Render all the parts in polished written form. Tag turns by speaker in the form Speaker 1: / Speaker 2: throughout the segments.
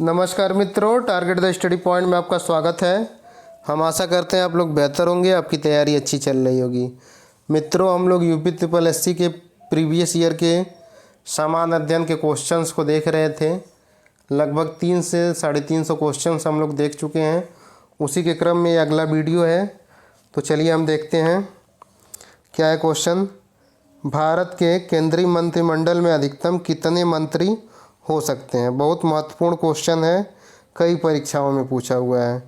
Speaker 1: नमस्कार मित्रों, target the study point में आपका स्वागत है। हम आशा करते हैं आप लोग बेहतर होंगे, आपकी तैयारी अच्छी चल रही होगी। मित्रों, हम लोग यूपी ट्रिपल एससी के प्रीवियस ईयर के सामान्य अध्ययन के क्वेश्चंस को देख रहे थे। लगभग 300 से 350 क्वेश्चंस हम लोग देख चुके हैं। उसी के क्रम में ये अगला वीडियो है, तो चलिए हम देखते हैं क्या है क्वेश्चन। भारत के केंद्रीय मंत्रिमंडल में अधिकतम कितने मंत्री हो सकते हैं? बहुत महत्वपूर्ण क्वेश्चन है, कई परीक्षाओं में पूछा हुआ है।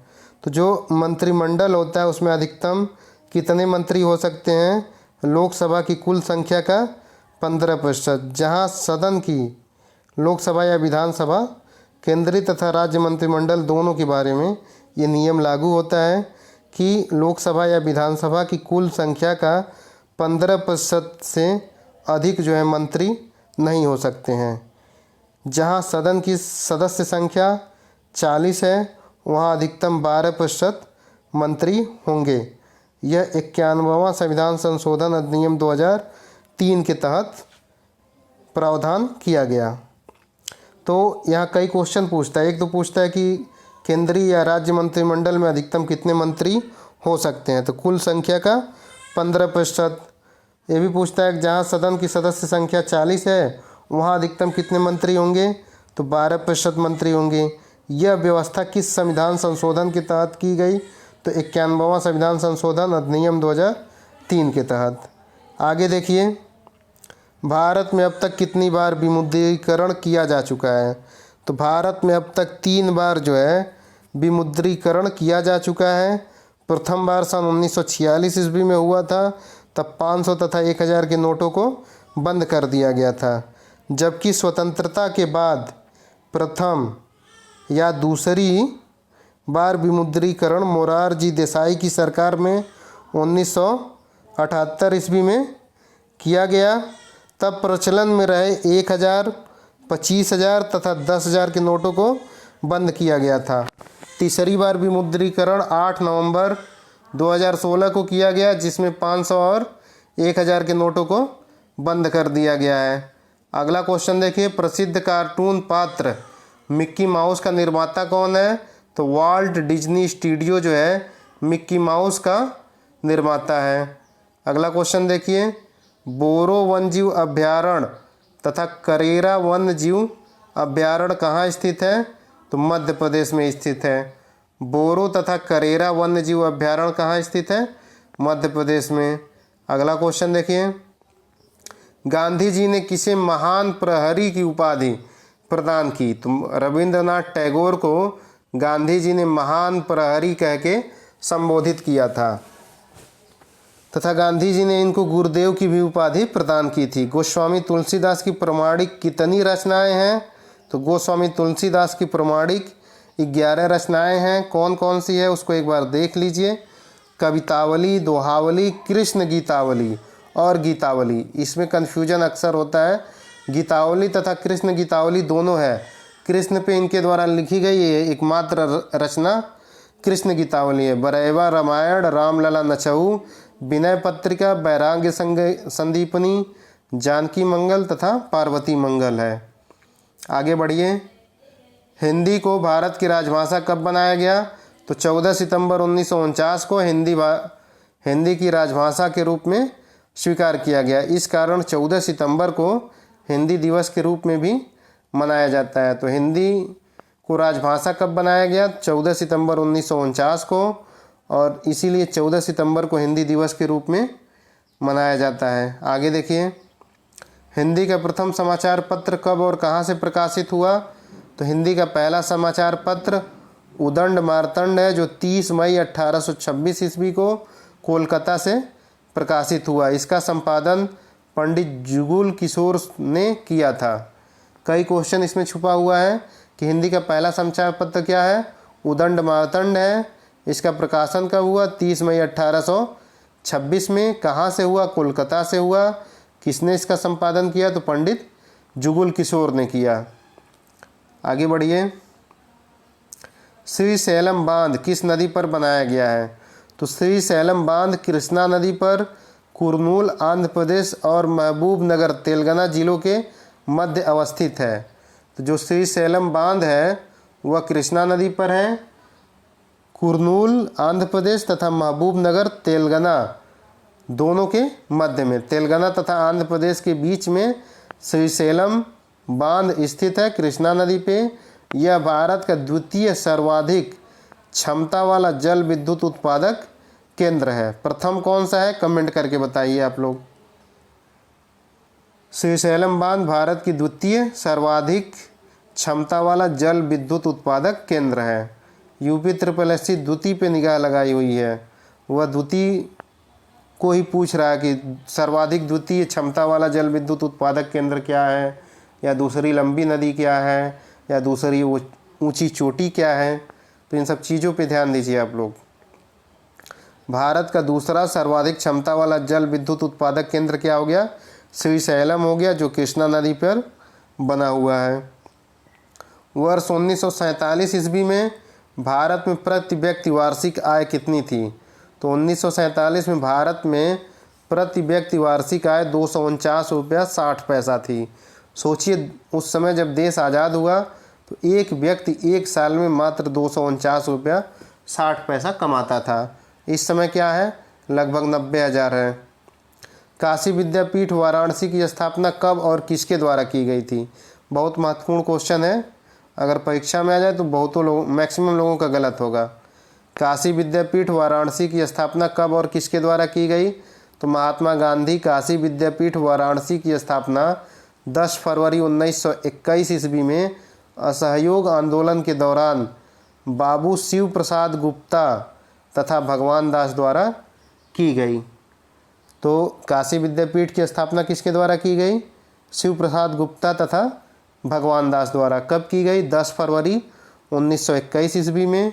Speaker 1: तो जो मंत्रिमंडल होता है उसमें अधिकतम कितने मंत्री हो सकते हैं? लोकसभा की कुल संख्या का 15%। जहां सदन की लोकसभा या विधानसभा, केंद्रीय तथा राज्य मंत्रिमंडल दोनों के बारे में ये नियम लागू होता है कि लोकसभा या विधानसभा की कुल संख्या का 15% से अधिक जो है मंत्री नहीं हो सकते हैं। जहां सदन की सदस्य संख्या 40 है, वहां अधिकतम 12% मंत्री होंगे। यह 91वां संविधान संशोधन अधिनियम 2003 के तहत प्रावधान किया गया। तो यहाँ कई क्वेश्चन पूछता है। एक तो पूछता है कि केंद्रीय या राज्य मंत्रिमंडल में अधिकतम कितने मंत्री हो सकते हैं, तो कुल संख्या का 15%। ये भी पूछता है कि जहाँ सदन की सदस्य संख्या 40 है, वहाँ अधिकतम कितने मंत्री होंगे, तो 12% मंत्री होंगे। यह व्यवस्था किस संविधान संशोधन के तहत की गई, तो 91वां संविधान संशोधन अधिनियम 2003 के तहत। आगे देखिए, भारत में अब तक कितनी बार विमुद्रीकरण किया जा चुका है? तो भारत में अब तक 3 बार जो है विमुद्रीकरण किया जा चुका है। प्रथम बार सन 1946 ईस्वी में हुआ था, तब 500 तथा 1000 के नोटों को बंद कर दिया गया था। जबकि स्वतंत्रता के बाद प्रथम या दूसरी बार विमुद्रीकरण मोरारजी देसाई की सरकार में 1978 ईस्वी में किया गया। तब प्रचलन में रहे 1000, 25,000 तथा 10,000 के नोटों को बंद किया गया था। तीसरी बार विमुद्रीकरण 8 नवंबर 2016 को किया गया, जिसमें 500 और 1000 के नोटों को बंद कर दिया गया है। अगला क्वेश्चन देखिए, प्रसिद्ध कार्टून पात्र मिक्की माउस का निर्माता कौन है? तो वाल्ट डिज्नी स्टूडियो जो है मिक्की माउस का निर्माता है। अगला क्वेश्चन देखिए, बोरो वन्यजीव अभ्यारण्य तथा करेरा वन्यजीव अभ्यारण्य कहाँ स्थित है? तो मध्य प्रदेश में स्थित है। बोरो तथा करेरा वन्यजीव अभ्यारण्य कहाँ स्थित है? मध्य प्रदेश में। अगला क्वेश्चन देखिए, गांधी जी ने किसे महान प्रहरी की उपाधि प्रदान की? तो रविंद्रनाथ टैगोर को गांधी जी ने महान प्रहरी कह के संबोधित किया था, तथा गांधी जी ने इनको गुरुदेव की भी उपाधि प्रदान की थी। गोस्वामी तुलसीदास की प्रमाणिक कितनी रचनाएं हैं? तो गोस्वामी तुलसीदास की प्रमाणिक 11 रचनाएं हैं। कौन कौन सी है उसको एक बार देख लीजिए। कवितावली, दोहावली, कृष्ण गीतावली और गीतावली। इसमें कन्फ्यूजन अक्सर होता है। गीतावली तथा कृष्ण गीतावली दोनों है। कृष्ण पे इनके द्वारा लिखी गई एकमात्र रचना कृष्ण गीतावली है। बरैवा रामायण, रामलला नचहु, विनय पत्रिका, वैराग्य संदीपनी, जानकी मंगल तथा पार्वती मंगल है। आगे बढ़िए, हिंदी को भारत की राजभाषा कब बनाया गया? तो 14 सितंबर 1949 को हिंदी की राजभाषा के रूप में स्वीकार किया गया। इस कारण 14 सितंबर को हिंदी दिवस के रूप में भी मनाया जाता है। तो हिंदी को राजभाषा कब बनाया गया? 14 सितंबर 1949 को, और इसीलिए 14 सितंबर को हिंदी दिवस के रूप में मनाया जाता है। आगे देखिए, हिंदी का प्रथम समाचार पत्र कब और कहाँ से प्रकाशित हुआ? तो हिंदी का पहला समाचार पत्र उदंड मार्तंड है, जो 30 मई 1826 ईस्वी को कोलकाता से प्रकाशित हुआ। इसका संपादन पंडित जुगुल किशोर ने किया था। कई क्वेश्चन इसमें छुपा हुआ है कि हिंदी का पहला समाचार पत्र क्या है? उदंड मार्तंड है। इसका प्रकाशन कब हुआ? 30 मई 1826 में। कहाँ से हुआ? कोलकाता से हुआ। किसने इसका संपादन किया? तो पंडित जुगुल किशोर ने किया। आगे बढ़िए, श्री सैलम बांध किस नदी पर बनाया गया है? तो श्री सैलम बांध कृष्णा नदी पर कुरनूल आंध्र प्रदेश और महबूब नगर तेलंगाना जिलों के मध्य अवस्थित है। तो जो श्री सैलम बांध है वह कृष्णा नदी पर है। कुर्नूल आंध्र प्रदेश तथा महबूबनगर तेलंगाना दोनों के मध्य में, तेलंगाना तथा आंध्र प्रदेश के बीच में श्रीशैलम बांध स्थित है कृष्णा नदी पे। यह भारत का द्वितीय सर्वाधिक क्षमता वाला जल विद्युत उत्पादक केंद्र है। प्रथम कौन सा है, कमेंट करके बताइए आप लोग। श्रीशैलम बांध भारत की द्वितीय सर्वाधिक क्षमता वाला जल विद्युत उत्पादक केंद्र है। यूपी SSS द्वितीय पे निगाह लगाई हुई है, वह द्वितीय को ही पूछ रहा है कि सर्वाधिक द्वितीय क्षमता वाला जल विद्युत उत्पादक केंद्र क्या है, या दूसरी लंबी नदी क्या है, या दूसरी ऊंची चोटी क्या है। तो इन सब चीज़ों पे ध्यान दीजिए आप लोग। भारत का दूसरा सर्वाधिक क्षमता वाला जल विद्युत उत्पादक केंद्र क्या हो गया, श्रीशैलम हो गया, जो कृष्णा नदी पर बना हुआ है। वर्ष 1947 ईस्वी में भारत में प्रति व्यक्ति वार्षिक आय कितनी थी। तो 1947 में भारत में प्रति व्यक्ति वार्षिक आय 249 रुपया 60 पैसा थी। सोचिए उस समय जब देश आज़ाद हुआ तो एक व्यक्ति एक साल में मात्र 249 रुपया 60 पैसा कमाता था। इस समय क्या है, लगभग 90,000 है। काशी विद्यापीठ वाराणसी की स्थापना कब और किसके द्वारा की गई थी। बहुत महत्वपूर्ण क्वेश्चन है, अगर परीक्षा में आ जाए तो बहुतों लोगों मैक्सिमम लोगों का गलत होगा। काशी विद्यापीठ वाराणसी की स्थापना कब और किसके द्वारा की गई। तो महात्मा गांधी काशी विद्यापीठ वाराणसी की स्थापना 10 फरवरी 1921 ईस्वी में असहयोग आंदोलन के दौरान बाबू शिव प्रसाद गुप्ता तथा भगवान दास द्वारा की गई। तो काशी विद्यापीठ की स्थापना किसके द्वारा की गई, शिव प्रसाद गुप्ता तथा भगवान दास द्वारा। कब की गई, 10 फरवरी 1921 ईस्वी में।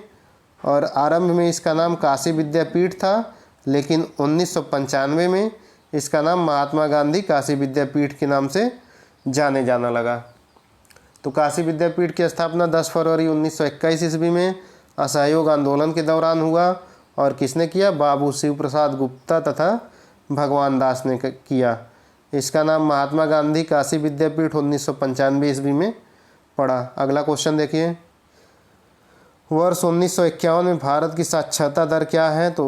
Speaker 1: और आरंभ में इसका नाम काशी विद्यापीठ था, लेकिन 1995 में इसका नाम महात्मा गांधी काशी विद्यापीठ के नाम से जाने जाना लगा। तो काशी विद्यापीठ की स्थापना 10 फरवरी 1921 ईस्वी में असहयोग आंदोलन के दौरान हुआ, और किसने किया, बाबू शिव प्रसाद गुप्ता तथा भगवान दास ने किया। इसका नाम महात्मा गांधी काशी विद्यापीठ 1995 ईस्वी में पड़ा। अगला क्वेश्चन देखिए, वर्ष 1951 में भारत की साक्षरता दर क्या है। तो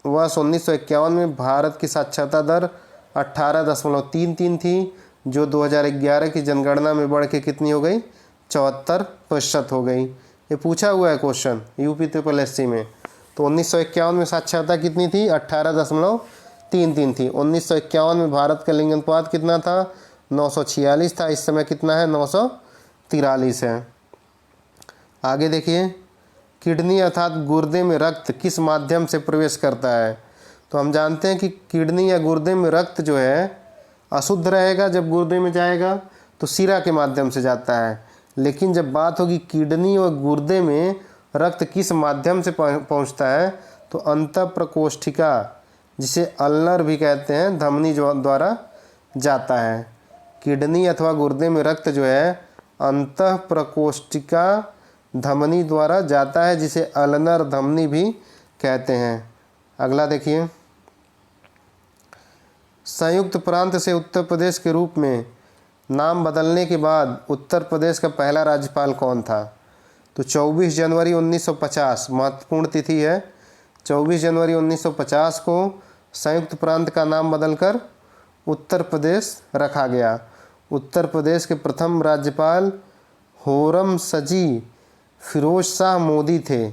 Speaker 1: वर्ष 1951 में भारत की साक्षरता दर 18.33 थी, जो 2011 की जनगणना में बढ़ के कितनी हो गई, 74% हो गई। ये पूछा हुआ है क्वेश्चन यूपी SSS में। तो 1951 में साक्षरता कितनी थी, 18.33 थी। 1951 में भारत का लिंग अनुपात कितना था, 946 था। इस समय कितना है, 943 है। आगे देखिए, किडनी अर्थात गुर्दे में रक्त किस माध्यम से प्रवेश करता है। तो हम जानते हैं कि किडनी या गुर्दे में रक्त जो है अशुद्ध रहेगा, जब गुर्दे में जाएगा तो शिरा के माध्यम से जाता है। लेकिन जब बात होगी किडनी और गुर्दे में रक्त किस माध्यम से पहुंचता है, तो अंतःप्रकोष्ठिका, जिसे अल्नर भी कहते हैं, धमनी द्वारा जाता है। किडनी अथवा गुर्दे में रक्त जो है अंतःप्रकोष्ठिका धमनी द्वारा जाता है, जिसे अल्नर धमनी भी कहते हैं। अगला देखिए, संयुक्त प्रांत से उत्तर प्रदेश के रूप में नाम बदलने के बाद उत्तर प्रदेश का पहला राज्यपाल कौन था। तो 24 जनवरी 1950 महत्वपूर्ण तिथि है। 24 जनवरी 1950 को संयुक्त प्रांत का नाम बदलकर उत्तर प्रदेश रखा गया। उत्तर प्रदेश के प्रथम राज्यपाल होरम सजी फिरोज शाह मोदी थे।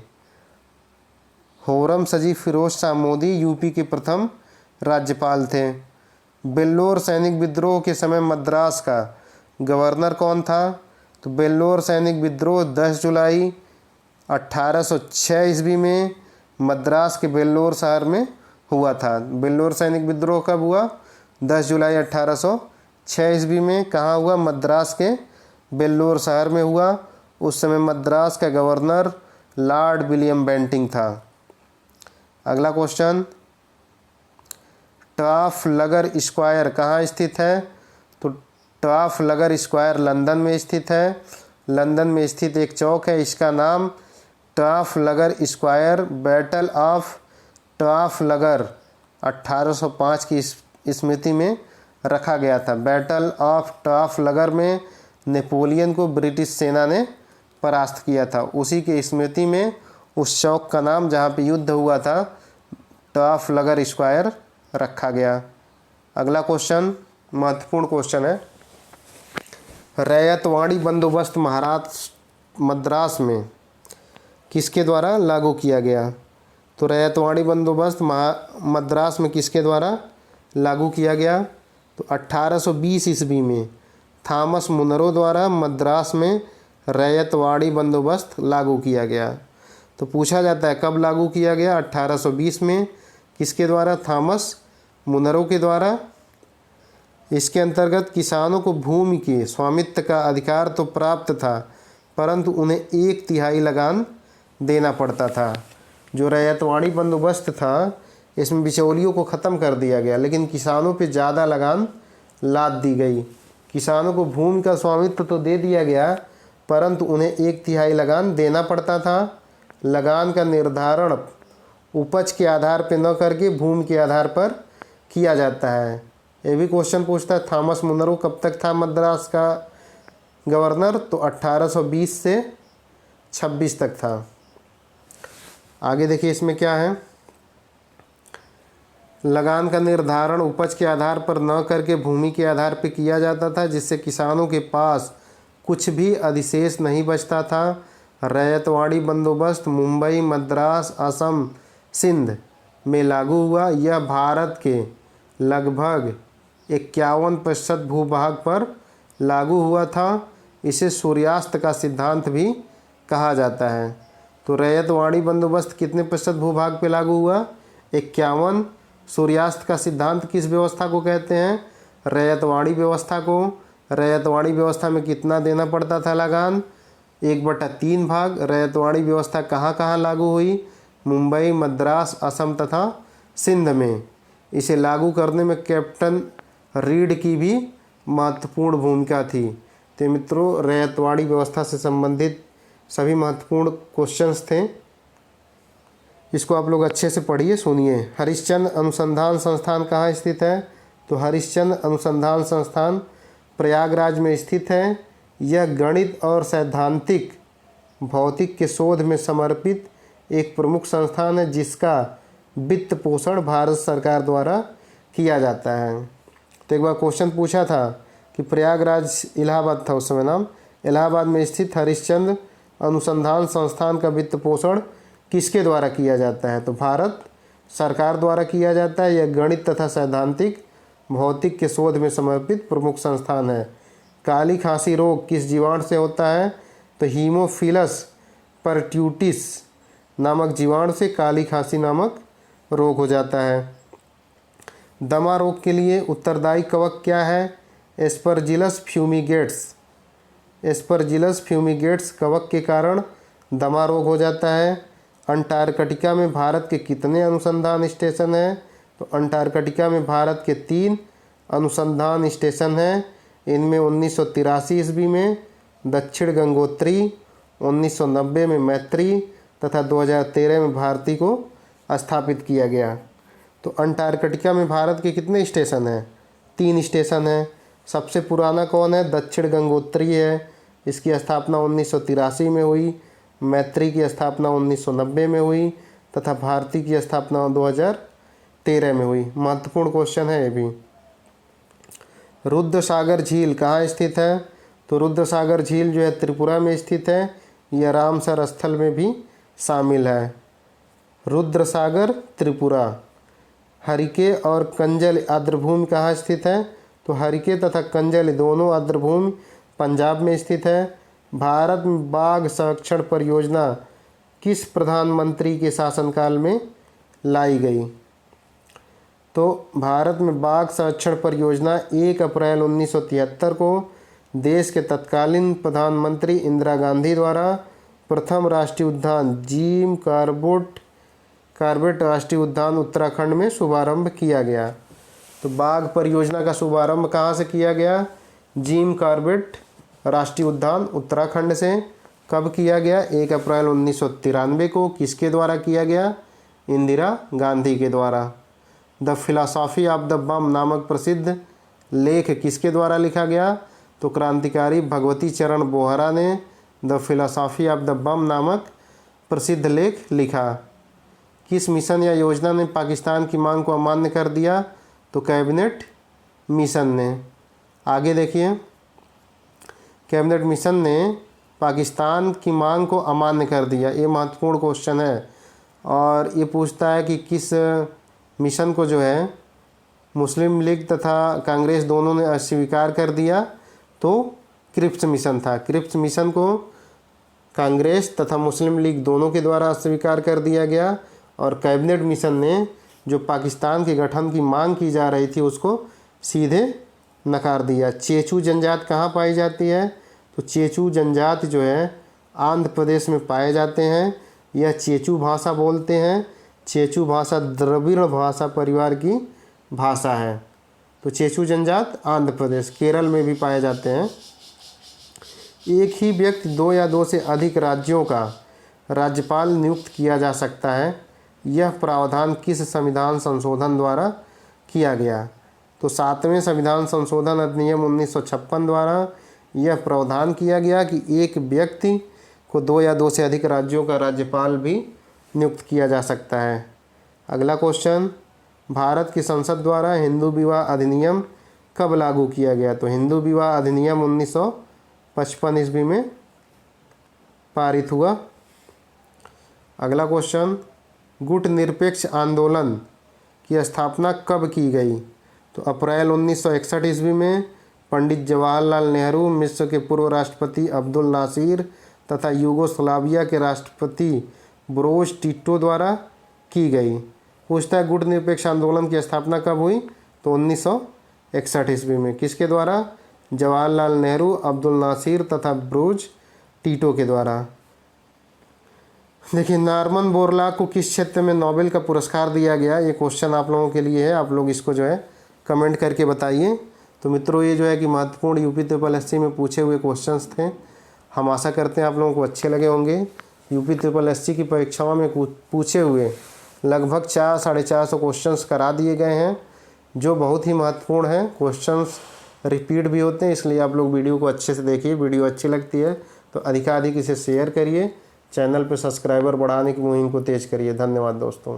Speaker 1: होरम सजी फिरोज शाह मोदी यूपी के प्रथम राज्यपाल थे। बेल्लोर सैनिक विद्रोह के समय मद्रास का गवर्नर कौन था। तो बेल्लोर सैनिक विद्रोह 10 जुलाई 1806 ईस्वी में मद्रास के बेल्लोर शहर में हुआ था। बेल्लोर सैनिक विद्रोह कब हुआ, 10 जुलाई 1806 ईस्वी में। कहाँ हुआ, मद्रास के बेल्लोर शहर में हुआ। उस समय मद्रास का गवर्नर लॉर्ड विलियम बेंटिंग था। अगला क्वेश्चन, ट्राफलगर स्क्वायर कहाँ स्थित है। तो ट्राफलगर स्क्वायर लंदन में स्थित है। लंदन में स्थित एक चौक है, इसका नाम Trafalgar square battle of Trafalgar 1805 की स्मृति में रखा गया था। बैटल ऑफ ट्राफलगर में नेपोलियन को ब्रिटिश सेना ने परास्त किया था। उसी के स्मृति में उस चौक का नाम जहाँ पे युद्ध हुआ था ट्राफलगर स्क्वायर रखा गया। अगला क्वेश्चन महत्वपूर्ण क्वेश्चन है। रैयतवाड़ी बंदोबस्त महाराष्ट्र मद्रास में किसके द्वारा लागू किया गया? तो रैयतवाड़ी बंदोबस्त मद्रास में किसके द्वारा लागू किया गया? तो 1820 ईस्वी में थॉमस मुनरो द्वारा मद्रास में रैयतवाड़ी बंदोबस्त लागू किया गया। तो पूछा जाता है कब लागू किया गया? 1820 में। किसके द्वारा? थॉमस मुनरो के द्वारा। इसके अंतर्गत किसानों को भूमि के स्वामित्व का अधिकार तो प्राप्त था, परंतु उन्हें 1/3 लगान देना पड़ता था। जो रैयतवाड़ी बंदोबस्त था इसमें बिचौलियों को ख़त्म कर दिया गया, लेकिन किसानों पे ज़्यादा लगान लाद दी गई। किसानों को भूमि का स्वामित्व तो दे दिया गया, परंतु उन्हें 1/3 लगान देना पड़ता था। लगान का निर्धारण उपज के आधार पर न करके भूमि के आधार पर किया जाता है। ये भी क्वेश्चन पूछता है थॉमस मुनरो कब तक था मद्रास का गवर्नर? तो 1820 से 26 तक था। आगे देखिए इसमें क्या है। लगान का निर्धारण उपज के आधार पर न करके भूमि के आधार पर किया जाता था, जिससे किसानों के पास कुछ भी अधिशेष नहीं बचता था। रैयतवाड़ी बंदोबस्त मुंबई, मद्रास, असम, सिंध में लागू हुआ। यह भारत के लगभग 51% भूभाग पर लागू हुआ था। इसे सूर्यास्त का सिद्धांत भी कहा जाता है। तो रैयतवाड़ी बंदोबस्त कितने प्रतिशत भूभाग पे लागू हुआ? 51। सूर्यास्त का सिद्धांत किस व्यवस्था को कहते हैं? रैयतवाड़ी व्यवस्था को। रैयतवाड़ी व्यवस्था में कितना देना पड़ता था लगान? 1/3 भाग। रैयतवाड़ी व्यवस्था कहाँ कहाँ लागू हुई? मुंबई, मद्रास, असम तथा सिंध में। इसे लागू करने में कैप्टन रीड की भी महत्वपूर्ण भूमिका थी। तो मित्रों रैयतवाड़ी व्यवस्था से संबंधित सभी महत्वपूर्ण क्वेश्चंस थे। इसको आप लोग अच्छे से पढ़िए, सुनिए। हरिश्चंद्र अनुसंधान संस्थान कहाँ स्थित है? तो हरिश्चंद्र अनुसंधान संस्थान प्रयागराज में स्थित है। यह गणित और सैद्धांतिक भौतिक के शोध में समर्पित एक प्रमुख संस्थान है, जिसका वित्त पोषण भारत सरकार द्वारा किया जाता है। तो एक बार क्वेश्चन पूछा था कि प्रयागराज इलाहाबाद था उस समय नाम, इलाहाबाद में स्थित हरिश्चंद्र अनुसंधान संस्थान का वित्त पोषण किसके द्वारा किया जाता है? तो भारत सरकार द्वारा किया जाता है। यह गणित तथा सैद्धांतिक भौतिक के शोध में समर्पित प्रमुख संस्थान है। काली खांसी रोग किस जीवाणु से होता है? तो हीमोफिलस परट्यूटिस नामक जीवाणु से काली खांसी नामक रोग हो जाता है। दमा रोग के लिए उत्तरदायी कवक क्या है? एस्परजिलस फ्यूमिगेट्स। एस्परजिलस फ्यूमिगेट्स कवक के कारण दमा रोग हो जाता है। अंटार्कटिका में भारत के कितने अनुसंधान स्टेशन हैं? तो अंटार्कटिका में भारत के 3 अनुसंधान स्टेशन हैं। इनमें 1983 ईस्वी में दक्षिण गंगोत्री, 1990 में मैत्री तथा 2013 में भारती को स्थापित किया गया। तो अंटार्कटिका में भारत के कितने स्टेशन हैं? 3 स्टेशन हैं। सबसे पुराना कौन है? दक्षिण गंगोत्री है। इसकी स्थापना 1983 में हुई। मैत्री की स्थापना 1990 में हुई तथा भारती की स्थापना 2013 में हुई। महत्वपूर्ण क्वेश्चन है ये भी। रुद्रसागर झील कहाँ स्थित है? तो रुद्रसागर झील जो है त्रिपुरा में स्थित है। यह रामसर स्थल में भी शामिल है। रुद्रसागर त्रिपुरा। हरिके और कंजल आर्द्रभूमि कहाँ स्थित है? तो हरिके तथा कंजल दोनों आर्द्रभूमि पंजाब में स्थित है। भारत में बाघ संरक्षण परियोजना किस प्रधानमंत्री के शासनकाल में लाई गई? तो भारत में बाघ संरक्षण परियोजना 1 अप्रैल 1973 को देश के तत्कालीन प्रधानमंत्री इंदिरा गांधी द्वारा प्रथम राष्ट्रीय उद्यान जिम कॉर्बेट राष्ट्रीय उद्यान उत्तराखंड में शुभारंभ किया गया। तो बाघ परियोजना का शुभारंभ कहाँ से किया गया? जिम कॉर्बेट राष्ट्रीय उद्यान उत्तराखंड से। कब किया गया? 1 अप्रैल 1993 को। किसके द्वारा किया गया? इंदिरा गांधी के द्वारा। द फिलॉसफी ऑफ द बम नामक प्रसिद्ध लेख किसके द्वारा लिखा गया? तो क्रांतिकारी भगवती चरण बोहरा ने द फिलॉसफी ऑफ द बम नामक प्रसिद्ध लेख लिखा। किस मिशन या योजना ने पाकिस्तान की मांग को अमान्य कर दिया? तो कैबिनेट मिशन ने। आगे देखिए, कैबिनेट मिशन ने पाकिस्तान की मांग को अमान्य कर दिया। ये महत्वपूर्ण क्वेश्चन है और ये पूछता है कि किस मिशन को जो है मुस्लिम लीग तथा कांग्रेस दोनों ने अस्वीकार कर दिया? तो क्रिप्स मिशन था। क्रिप्स मिशन को कांग्रेस तथा मुस्लिम लीग दोनों के द्वारा अस्वीकार कर दिया गया और कैबिनेट मिशन ने जो पाकिस्तान के गठन की मांग की जा रही थी उसको सीधे नकार दिया। चेचू जनजात कहाँ पाई जाती है? तो चेचू जनजात जो है आंध्र प्रदेश में पाए जाते हैं। यह चेचू भाषा बोलते हैं। चेचू भाषा द्रविड़ भाषा परिवार की भाषा है। तो चेचू जनजात आंध्र प्रदेश, केरल में भी पाए जाते हैं। एक ही व्यक्ति 2 या 2 से अधिक राज्यों का राज्यपाल नियुक्त किया जा सकता है। यह प्रावधान किस संविधान संशोधन द्वारा किया गया? तो 7वें संविधान संशोधन अधिनियम 1956 द्वारा यह प्रावधान किया गया कि एक व्यक्ति को 2 या 2 से अधिक राज्यों का राज्यपाल भी नियुक्त किया जा सकता है। अगला क्वेश्चन, भारत की संसद द्वारा हिंदू विवाह अधिनियम कब लागू किया गया? तो हिंदू विवाह अधिनियम 1955 ईस्वी में पारित हुआ। अगला क्वेश्चन, गुट निरपेक्ष आंदोलन की स्थापना कब की गई? तो अप्रैल 1961 ईस्वी में पंडित जवाहरलाल नेहरू, मिस्र के पूर्व राष्ट्रपति अब्दुल नासिर तथा यूगोस्लाविया के राष्ट्रपति ब्रोज टिटो द्वारा की गई। पूछता है गुट निरपेक्ष आंदोलन की स्थापना कब हुई? तो 1961 ईस्वी में। किसके द्वारा? जवाहरलाल नेहरू, अब्दुल नासिर तथा ब्रोज टिटो के द्वारा। देखिए, नॉर्मन बोरलॉग को किस क्षेत्र में नोबेल का पुरस्कार दिया गया? ये क्वेश्चन आप लोगों के लिए है, आप लोग इसको जो है कमेंट करके बताइए। तो मित्रों, ये जो है कि महत्वपूर्ण यूपी ट्रिपल एससी में पूछे हुए क्वेश्चंस थे। हम आशा करते हैं आप लोगों को अच्छे लगे होंगे। यूपी ट्रिपल एससी की परीक्षाओं में पूछे हुए लगभग 400-450 क्वेश्चंस करा दिए गए हैं, जो बहुत ही महत्वपूर्ण हैं। क्वेश्चंस रिपीट भी होते हैं, इसलिए आप लोग वीडियो को अच्छे से देखिए। वीडियो अच्छी लगती है तो अधिकाधिक इसे शेयर करिए। चैनल पर सब्सक्राइबर बढ़ाने की मुहिम को तेज करिए। धन्यवाद दोस्तों।